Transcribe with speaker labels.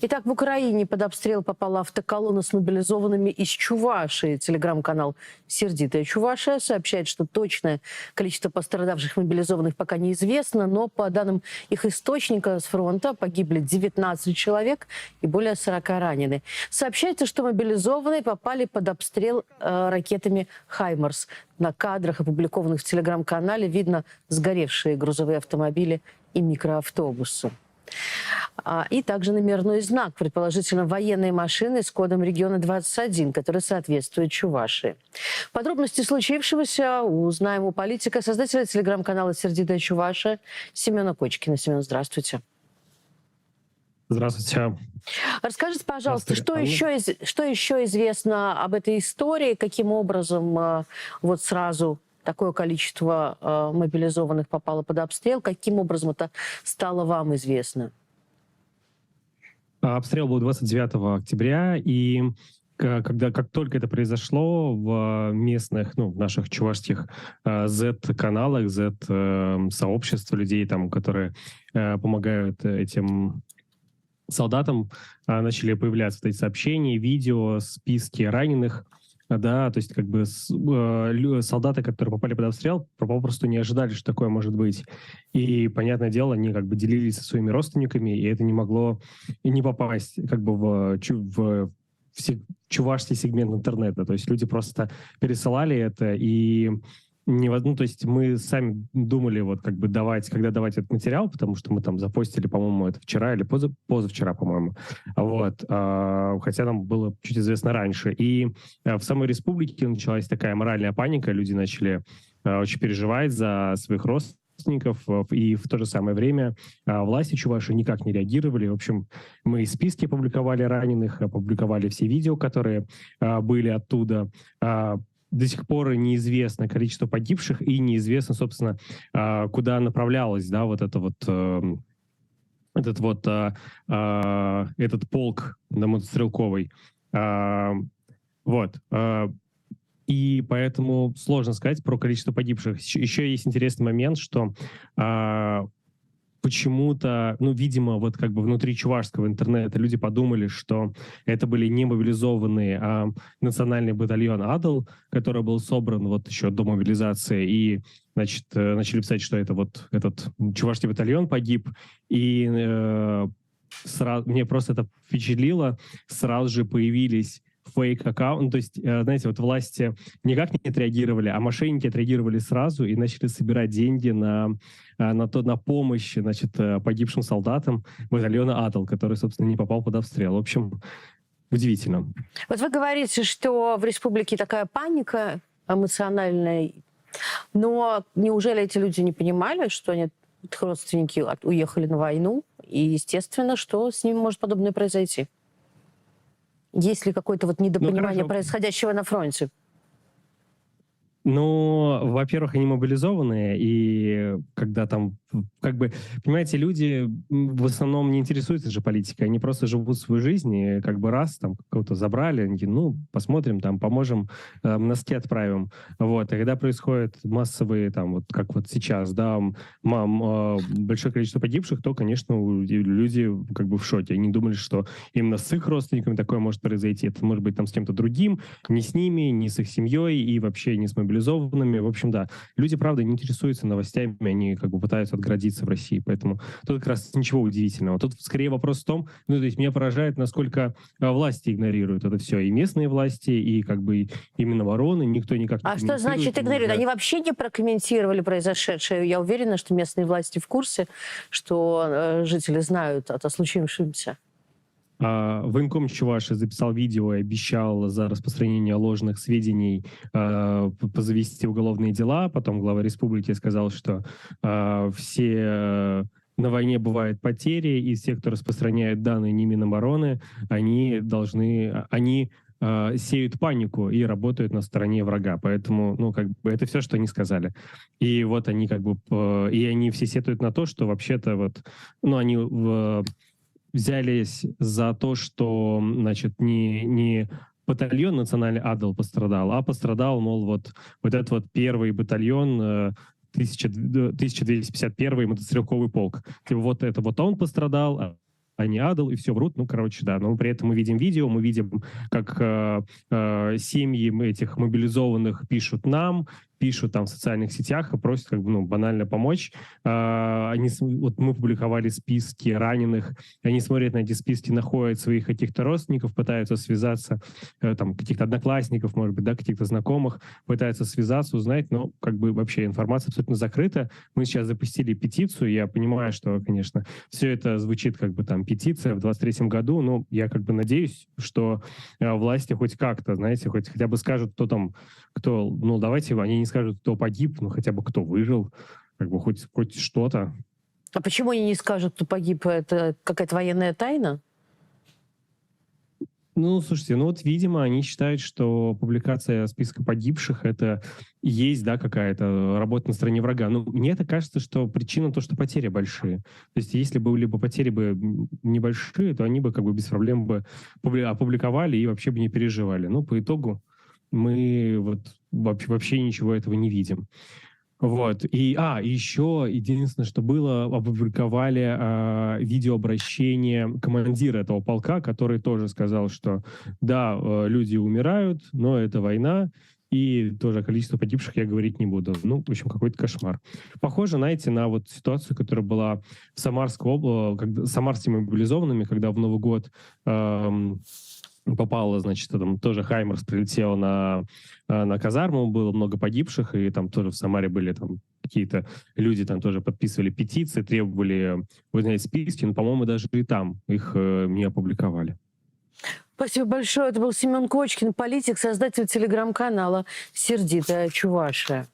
Speaker 1: Итак, в Украине под обстрел попала автоколонна с мобилизованными из Чувашии. Телеграм-канал «Сердитая Чувашия» сообщает, что точное количество пострадавших мобилизованных пока неизвестно, но по данным их источника с фронта погибли 19 человек и более 40 ранены. Сообщается, что мобилизованные попали под обстрел ракетами «Хаймарс». На кадрах, опубликованных в телеграм-канале, видно сгоревшие грузовые автомобили и микроавтобусы. И также номерной знак, предположительно военной машины с кодом региона 21, который соответствует Чувашии. Подробности случившегося узнаем у политика, создателя телеграм-канала «Сердитая Чувашия» Семена Кочкина. Семен, здравствуйте.
Speaker 2: Здравствуйте.
Speaker 1: Расскажите, пожалуйста, что еще известно об этой истории, каким образом вот сразу такое количество мобилизованных попало под обстрел, каким образом это стало вам известно?
Speaker 2: Обстрел был 29 октября, и как только это произошло в местных, в наших чувашских Z-каналах, Z-сообществ людей, там, которые помогают этим солдатам, начали появляться эти сообщения, видео, списки раненых. Да, то есть как бы солдаты, которые попали под обстрел, попросту не ожидали, что такое может быть. И, понятное дело, они как бы делились со своими родственниками, и это не могло и не попасть как бы в чувашский сегмент интернета. То есть люди просто пересылали это, и то есть мы сами думали, вот как бы когда давать этот материал, потому что мы там запостили, по-моему, это вчера или позавчера, по-моему. Вот. Хотя нам было чуть известно раньше. И в самой республике началась такая моральная паника, люди начали очень переживать за своих родственников, и в то же самое время власти Чувашии никак не реагировали. В общем, мы списки опубликовали раненых, опубликовали все видео, которые были оттуда. До сих пор неизвестно количество погибших, и неизвестно, собственно, куда направлялась, да, этот полк мотострелковый. И поэтому сложно сказать про количество погибших. Еще есть интересный момент, что почему-то, видимо, вот как бы внутри чувашского интернета люди подумали, что это были не мобилизованные, а национальный батальон «Адал», который был собран вот еще до мобилизации, и, значит, начали писать, что это вот этот чувашский батальон погиб, и мне просто это впечатлило, сразу же появились фейк-аккаунт, то есть, знаете, вот власти никак не отреагировали, а мошенники отреагировали сразу и начали собирать деньги на помощь, значит, погибшим солдатам батальона «Атл», который, собственно, не попал под обстрел. В общем, удивительно.
Speaker 1: Вот вы говорите, что в республике такая паника эмоциональная, но неужели эти люди не понимали, что их родственники уехали на войну, и, естественно, что с ними может подобное произойти? Есть ли какое-то вот недопонимание происходящего на фронте?
Speaker 2: Во-первых, они мобилизованные, и когда там, как бы, понимаете, люди в основном не интересуются же политикой, они просто живут свою жизнь, и как бы раз там кого-то забрали, они, посмотрим, там, поможем, носки отправим. Вот, и когда происходят массовые, там, вот как вот сейчас, да, большое количество погибших, то, конечно, люди как бы в шоке. Они думали, что именно с их родственниками такое может произойти. Это может быть там с кем-то другим, не с ними, не с их семьей, и вообще не с мобилизованными. В общем, да, люди, правда, не интересуются новостями, они как бы пытаются отгородиться в России, поэтому тут как раз ничего удивительного. Тут скорее вопрос в том, то есть меня поражает, насколько власти игнорируют это все, и местные власти, и как бы и Минобороны, никто никак не комментирует.
Speaker 1: А что значит игнорируют? Они вообще не прокомментировали произошедшее? Я уверена, что местные власти в курсе, что жители знают о случившемся.
Speaker 2: Военком Чувашии записал видео и обещал за распространение ложных сведений завести уголовные дела. Потом глава республики сказал, что все на войне бывают потери, и все, кто распространяет данные не Минобороны, они сеют панику и работают на стороне врага. Поэтому, как бы это все, что они сказали. И вот они как бы... И они все сетуют на то, что вообще-то они... взялись за то, что, значит, не батальон национальный «Адал» пострадал, а пострадал, мол, вот этот вот первый батальон 1251-й мотострелковый полк. Вот это вот он пострадал, не Адл, и все врут. Ну, короче, да. Но при этом мы видим видео, мы видим, как семьи этих мобилизованных пишут нам, пишут там в социальных сетях и просят как бы, ну, банально помочь. Вот мы публиковали списки раненых, они смотрят на эти списки, находят своих каких-то родственников, пытаются связаться, там, каких-то одноклассников, может быть, да, каких-то знакомых, пытаются связаться, узнать, но как бы вообще информация абсолютно закрыта. Мы сейчас запустили петицию, я понимаю, что, конечно, все это звучит как бы там петиция в 23-м году, но я как бы надеюсь, что власти хоть как-то, знаете, хоть хотя бы скажут, кто, ну, давайте, они не скажут, кто погиб, ну, хотя бы кто выжил, как бы хоть что-то.
Speaker 1: А почему они не скажут, кто погиб? Это какая-то военная тайна?
Speaker 2: Ну, слушайте, ну вот, видимо, они считают, что публикация списка погибших — это и есть, да, какая-то работа на стороне врага. Ну, мне это кажется, что причина то, что потери большие. То есть если бы либо потери бы небольшие, то они бы как бы без проблем бы опубликовали и вообще бы не переживали. Ну, по итогу мы вот вообще ничего этого не видим. Вот. И еще единственное, что было, опубликовали видеообращение командира этого полка, который тоже сказал, что да, люди умирают, но это война, и тоже количество погибших я говорить не буду. Ну, в общем, какой-то кошмар. Похоже, знаете, на вот ситуацию, которая была в Самарской области, с самарскими мобилизованными, когда в Новый год попало, значит, там тоже Хаймерс прилетел на казарму, было много погибших, и там тоже в Самаре были там какие-то люди, там тоже подписывали петиции, требовали вызнать списки, но, по-моему, даже и там их не опубликовали.
Speaker 1: Спасибо большое. Это был Семен Кочкин, политик, создатель телеграм-канала «Сердитая Чувашия».